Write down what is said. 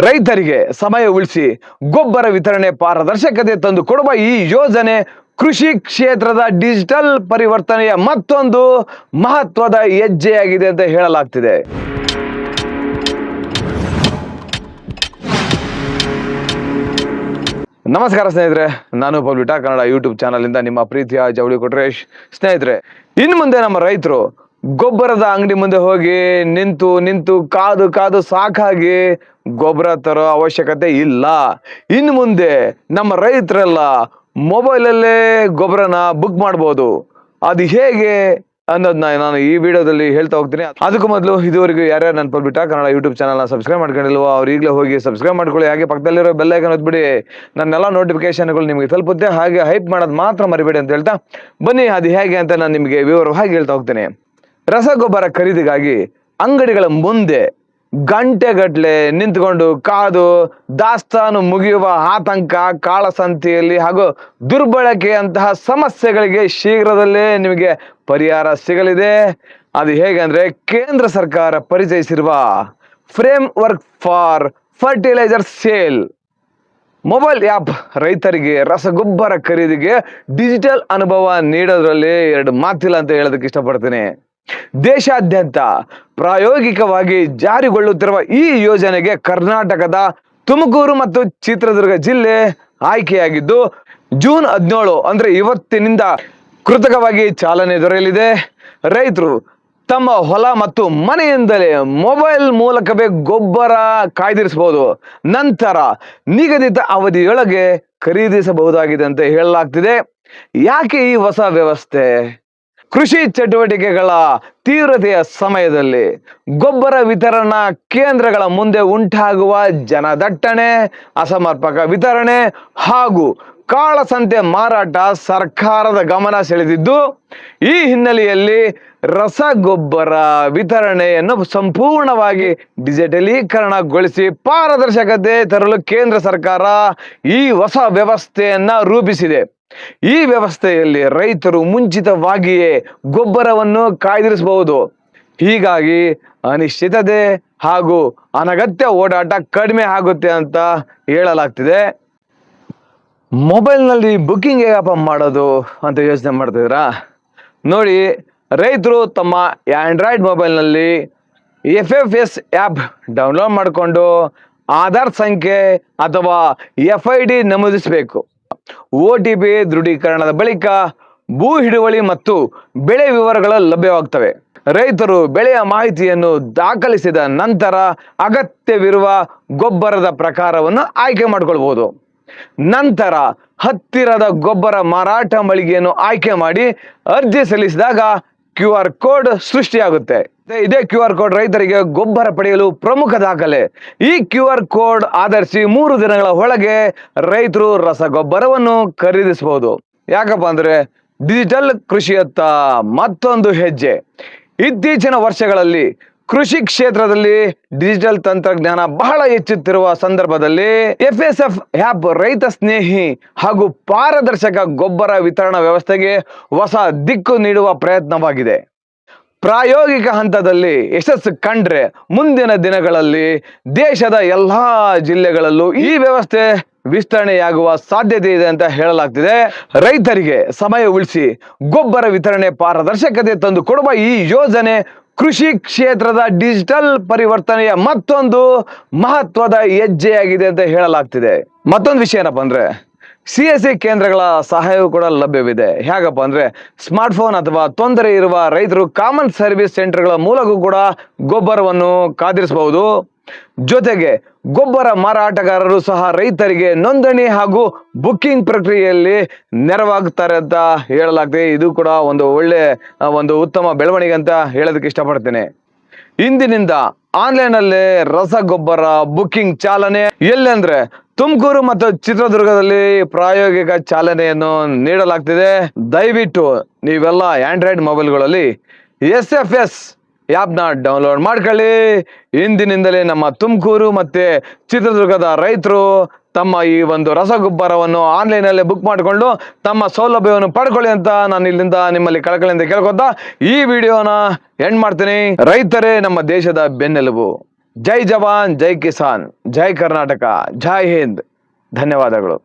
ರೈತರಿಗೆ ಸಮಯ ಉಳಿಸಿ ಗೊಬ್ಬರ ವಿತರಣೆ ಪಾರದರ್ಶಕತೆ ತಂದು ಕೊಡುವ ಈ ಯೋಜನೆ ಕೃಷಿ ಕ್ಷೇತ್ರದ ಡಿಜಿಟಲ್ ಪರಿವರ್ತನೆಯ ಮತ್ತೊಂದು ಮಹತ್ವದ ಹೆಜ್ಜೆಯಾಗಿದೆ ಅಂತ ಹೇಳಲಾಗ್ತಿದೆ. ನಮಸ್ಕಾರ ಸ್ನೇಹಿತರೆ, ನಾನು ಪಬ್ಲಿಟ ಕನ್ನಡ ಯೂಟ್ಯೂಬ್ ಚಾನಲ್ ಇಂದ ನಿಮ್ಮ ಪ್ರೀತಿಯ ಜವಳಿ ಕೊಟ್ರೇಶ್. ಸ್ನೇಹಿತರೆ, ಇನ್ನು ಮುಂದೆ ನಮ್ಮ ರೈತರು ಗೊಬ್ಬರದ ಅಂಗಡಿ ಮುಂದೆ ಹೋಗಿ ನಿಂತು ಕಾದು ಸಾಕಾಗಿ ಗೊಬ್ಬರ ತರೋ ಅವಶ್ಯಕತೆ ಇಲ್ಲ. ಇನ್ನು ಮುಂದೆ ನಮ್ಮ ರೈತರೆಲ್ಲ ಮೊಬೈಲಲ್ಲೇ ಗೊಬ್ಬರನ ಬುಕ್ ಮಾಡ್ಬೋದು. ಅದು ಹೇಗೆ ಅನ್ನೋದನ್ನ ನಾನು ಈ ವಿಡಿಯೋದಲ್ಲಿ ಹೇಳ್ತಾ ಹೋಗ್ತೀನಿ. ಅದಕ್ಕೂ ಮೊದಲು ಇದುವರೆಗೂ ಯಾರ್ಯಾರು ನನ್ನ ಪಬ್ಲಿಟ ಕನ್ನಡ ಯೂಟ್ಯೂಬ್ ಚಾನಲ್ನ ಸಬ್ಸ್ಕ್ರೈಬ್ ಮಾಡ್ಕೊಂಡಿಲ್ವೋ ಅವ್ರು ಈಗಲೇ ಹೋಗಿ ಸಬ್ಸ್ಕ್ರೈಬ್ ಮಾಡ್ಕೊಳ್ಳಿ. ಹಾಗೆ ಪಕ್ಕದಲ್ಲಿರೋ ಬೆಲ್ ಐಕಾನ್ ಒತ್ಬಿಡಿ, ನನ್ನೆಲ್ಲ ನೋಟಿಫಿಕೇಶನ್ಗಳು ನಿಮಗೆ ತಲುಪುತ್ತೆ. ಹಾಗೆ ಹೈಪ್ ಮಾಡೋದು ಮಾತ್ರ ಮರಿಬೇಡಿ ಅಂತ ಹೇಳ್ತಾ ಬನ್ನಿ ಅದು ಹೇಗೆ ಅಂತ ನಾನು ನಿಮಗೆ ವಿವರವಾಗಿ ಹೇಳ್ತಾ ಹೋಗ್ತೇನೆ. ರಸಗೊಬ್ಬರ ಖರೀದಿಗಾಗಿ ಅಂಗಡಿಗಳ ಮುಂದೆ ಗಂಟೆಗಟ್ಟಲೆ ನಿಂತ್ಕೊಂಡು ಕಾದು ದಾಸ್ತಾನು ಮುಗಿಯುವ ಆತಂಕ, ಕಾಳಸಂತೆಯಲ್ಲಿ ಹಾಗೂ ದುರ್ಬಳಕೆಯಂತಹ ಸಮಸ್ಯೆಗಳಿಗೆ ಶೀಘ್ರದಲ್ಲೇ ನಿಮಗೆ ಪರಿಹಾರ ಸಿಗಲಿದೆ. ಅದು ಹೇಗೆ ಅಂದರೆ, ಕೇಂದ್ರ ಸರ್ಕಾರ ಪರಿಚಯಿಸಿರುವ framework for fertilizer sale mobile app ರೈತರಿಗೆ ರಸಗೊಬ್ಬರ ಖರೀದಿಗೆ ಡಿಜಿಟಲ್ ಅನುಭವ ನೀಡೋದ್ರಲ್ಲಿ ಎರಡು ಮಾತಿಲ್ಲ ಅಂತ ಹೇಳೋದಕ್ಕೆ ಇಷ್ಟಪಡ್ತೀನಿ. ದೇಶಾದ್ಯಂತ ಪ್ರಾಯೋಗಿಕವಾಗಿ ಜಾರಿಗೊಳ್ಳುತ್ತಿರುವ ಈ ಯೋಜನೆಗೆ ಕರ್ನಾಟಕದ ತುಮಕೂರು ಮತ್ತು ಚಿತ್ರದುರ್ಗ ಜಿಲ್ಲೆ ಆಯ್ಕೆಯಾಗಿದ್ದು, ಜೂನ್ 17 ಅಂದ್ರೆ ಇವತ್ತಿನಿಂದ ಕೃತಕವಾಗಿ ಚಾಲನೆ ದೊರೆಯಲಿದೆ. ರೈತರು ತಮ್ಮ ಹೊಲ ಮತ್ತು ಮನೆಯಿಂದಲೇ ಮೊಬೈಲ್ ಮೂಲಕವೇ ಗೊಬ್ಬರ ಕಾಯ್ದಿರಿಸಬಹುದು. ನಂತರ ನಿಗದಿತ ಅವಧಿಯೊಳಗೆ ಖರೀದಿಸಬಹುದಾಗಿದೆ ಅಂತ ಹೇಳಲಾಗ್ತಿದೆ. ಯಾಕೆ ಈ ಹೊಸ ವ್ಯವಸ್ಥೆ? ಕೃಷಿ ಚಟುವಟಿಕೆಗಳ ತೀವ್ರತೆಯ ಸಮಯದಲ್ಲಿ ಗೊಬ್ಬರ ವಿತರಣಾ ಕೇಂದ್ರಗಳ ಮುಂದೆ ಉಂಟಾಗುವ ಜನದಟ್ಟಣೆ, ಅಸಮರ್ಪಕ ವಿತರಣೆ ಹಾಗೂ ಕಾಳಸಂತೆ ಮಾರಾಟ ಸರ್ಕಾರದ ಗಮನ ಸೆಳೆದಿದ್ದು, ಈ ಹಿನ್ನೆಲೆಯಲ್ಲಿ ರಸಗೊಬ್ಬರ ವಿತರಣೆಯನ್ನು ಸಂಪೂರ್ಣವಾಗಿ ಡಿಜಿಟಲೀಕರಣಗೊಳಿಸಿ ಪಾರದರ್ಶಕತೆ ತರಲು ಕೇಂದ್ರ ಸರ್ಕಾರ ಈ ಹೊಸ ವ್ಯವಸ್ಥೆಯನ್ನ ರೂಪಿಸಿದೆ. ಈ ವ್ಯವಸ್ಥೆಯಲ್ಲಿ ರೈತರು ಮುಂಚಿತವಾಗಿಯೇ ಗೊಬ್ಬರವನ್ನು ಕಾಯ್ದಿರಿಸಬಹುದು. ಹೀಗಾಗಿ ಅನಿಶ್ಚಿತತೆ ಹಾಗೂ ಅನಗತ್ಯ ಓಡಾಟ ಕಡಿಮೆ ಆಗುತ್ತೆ ಅಂತ ಹೇಳಲಾಗ್ತಿದೆ. ಮೊಬೈಲ್ನಲ್ಲಿ ಬುಕ್ಕಿಂಗ್ ಹೇಗಪ್ಪ ಮಾಡೋದು ಅಂತ ಯೋಚನೆ ಮಾಡ್ತಿದ್ದೀರಾ? ನೋಡಿ, ರೈತರು ತಮ್ಮ ಆಂಡ್ರಾಯ್ಡ್ ಮೊಬೈಲ್ನಲ್ಲಿ FFS ಆ್ಯಪ್ ಡೌನ್ಲೋಡ್ ಮಾಡಿಕೊಂಡು ಆಧಾರ್ ಸಂಖ್ಯೆ ಅಥವಾ FID ನಮೂದಿಸಬೇಕು. OTP ದೃಢೀಕರಣದ ಬಳಿಕ ಭೂ ಹಿಡುವಳಿ ಮತ್ತು ಬೆಳೆ ವಿವರಗಳು ಲಭ್ಯವಾಗ್ತವೆ. ರೈತರು ಬೆಳೆಯ ಮಾಹಿತಿಯನ್ನು ದಾಖಲಿಸಿದ ನಂತರ ಅಗತ್ಯವಿರುವ ಗೊಬ್ಬರದ ಪ್ರಕಾರವನ್ನು ಆಯ್ಕೆ ಮಾಡಿಕೊಳ್ಬಹುದು. ನಂತರ ಹತ್ತಿರದ ಗೊಬ್ಬರ ಮಾರಾಟ ಮಳಿಗೆಯನ್ನು ಆಯ್ಕೆ ಮಾಡಿ ಅರ್ಜಿ ಸಲ್ಲಿಸಿದಾಗ QR ಕೋಡ್ ಸೃಷ್ಟಿಯಾಗುತ್ತೆ. ಇದೇ QR ಕೋಡ್ ರೈತರಿಗೆ ಗೊಬ್ಬರ ಪಡೆಯಲು ಪ್ರಮುಖ ದಾಖಲೆ. ಈ QR ಕೋಡ್ ಆಧರಿಸಿ 3 ದಿನಗಳ ಒಳಗೆ ರೈತರು ರಸಗೊಬ್ಬರವನ್ನು ಖರೀದಿಸಬಹುದು. ಯಾಕಪ್ಪ ಅಂದ್ರೆ ಡಿಜಿಟಲ್ ಕೃಷಿಯತ್ತ ಮತ್ತೊಂದು ಹೆಜ್ಜೆ. ಇತ್ತೀಚಿನ ವರ್ಷಗಳಲ್ಲಿ ಕೃಷಿ ಕ್ಷೇತ್ರದಲ್ಲಿ ಡಿಜಿಟಲ್ ತಂತ್ರಜ್ಞಾನ ಬಹಳ ಹೆಚ್ಚುತ್ತಿರುವ ಸಂದರ್ಭದಲ್ಲಿ FSF ಆ್ಯಪ್ ರೈತ ಸ್ನೇಹಿ ಹಾಗೂ ಪಾರದರ್ಶಕ ಗೊಬ್ಬರ ವಿತರಣಾ ವ್ಯವಸ್ಥೆಗೆ ಹೊಸ ದಿಕ್ಕು ನೀಡುವ ಪ್ರಯತ್ನವಾಗಿದೆ. ಪ್ರಾಯೋಗಿಕ ಹಂತದಲ್ಲಿ ಯಶಸ್ಸು ಕಂಡ್ರೆ ಮುಂದಿನ ದಿನಗಳಲ್ಲಿ ದೇಶದ ಎಲ್ಲಾ ಜಿಲ್ಲೆಗಳಲ್ಲೂ ಈ ವ್ಯವಸ್ಥೆ ವಿಸ್ತರಣೆಯಾಗುವ ಸಾಧ್ಯತೆ ಇದೆ ಅಂತ ಹೇಳಲಾಗ್ತಿದೆ. ರೈತರಿಗೆ ಸಮಯ ಉಳಿಸಿ ಗೊಬ್ಬರ ವಿತರಣೆ ಪಾರದರ್ಶಕತೆ ತಂದು ಕೊಡುವ ಈ ಯೋಜನೆ ಕೃಷಿ ಕ್ಷೇತ್ರದ ಡಿಜಿಟಲ್ ಪರಿವರ್ತನೆಯ ಮತ್ತೊಂದು ಮಹತ್ವದ ಹೆಜ್ಜೆಯಾಗಿದೆ ಅಂತ ಹೇಳಲಾಗ್ತಿದೆ. ಮತ್ತೊಂದು ವಿಷಯ ಏನಪ್ಪ ಅಂದ್ರೆ, CSC ಕೇಂದ್ರಗಳ ಸಹಾಯವೂ ಕೂಡ ಲಭ್ಯವಿದೆ. ಹೇಗಪ್ಪ ಅಂದ್ರೆ, ಸ್ಮಾರ್ಟ್ಫೋನ್ ಅಥವಾ ತೊಂದರೆ ಇರುವ ರೈತರು ಕಾಮನ್ ಸರ್ವಿಸ್ ಸೆಂಟರ್ಗಳ ಮೂಲಕ ಕೂಡ ಗೊಬ್ಬರವನ್ನು ಕಾದಿರಿಸಬಹುದು. ಜೊತೆಗೆ ಗೊಬ್ಬರ ಮಾರಾಟಗಾರರು ಸಹ ರೈತರಿಗೆ ನೋಂದಣಿ ಹಾಗೂ ಬುಕ್ಕಿಂಗ್ ಪ್ರಕ್ರಿಯೆಯಲ್ಲಿ ನೆರವಾಗುತ್ತಾರೆ ಅಂತ ಹೇಳಲಾಗ್ತದೆ. ಇದು ಕೂಡ ಒಂದು ಉತ್ತಮ ಬೆಳವಣಿಗೆ ಅಂತ ಹೇಳೋದಕ್ಕೆ ಇಷ್ಟಪಡ್ತೇನೆ. ಇಂದಿನಿಂದ ಆನ್ಲೈನಲ್ಲೇ ರಸಗೊಬ್ಬರ ಬುಕ್ಕಿಂಗ್ ಚಾಲನೆ. ಎಲ್ಲೆಂದ್ರೆ ತುಮಕೂರು ಮತ್ತು ಚಿತ್ರದುರ್ಗದಲ್ಲಿ ಪ್ರಾಯೋಗಿಕ ಚಾಲನೆಯನ್ನು ನೀಡಲಾಗ್ತಿದೆ. ದಯವಿಟ್ಟು ನೀವೆಲ್ಲ ಆಂಡ್ರಾಯ್ಡ್ ಮೊಬೈಲ್ಗಳಲ್ಲಿ SFS ಆ್ಯಪ್ನ ಡೌನ್ಲೋಡ್ ಮಾಡ್ಕೊಳ್ಳಿ. ಇಂದಿನಿಂದಲೇ ನಮ್ಮ ತುಮಕೂರು ಮತ್ತೆ ಚಿತ್ರದುರ್ಗದ ರೈತರು ತಮ್ಮ ಈ ಒಂದು ರಸಗೊಬ್ಬರವನ್ನು ಆನ್ಲೈನಲ್ಲೇ ಬುಕ್ ಮಾಡಿಕೊಂಡು ತಮ್ಮ ಸೌಲಭ್ಯವನ್ನು ಪಡ್ಕೊಳ್ಳಿ ಅಂತ ನಾನು ಇಲ್ಲಿಂದ ನಿಮ್ಮಲ್ಲಿ ಕಳಕಳಿಯಿಂದ ಕೇಳ್ಕೊತಾ ಈ ವಿಡಿಯೋನ ಎಂಡ್ ಮಾಡ್ತೀನಿ. ರೈತರೇ ನಮ್ಮ ದೇಶದ ಬೆನ್ನೆಲುಬು. ಜೈ ಜವಾನ್ ಜೈ ಕಿಸಾನ್ ಜೈ ಕರ್ನಾಟಕ ಜೈ ಹಿಂದ್. ಧನ್ಯವಾದಗಳು.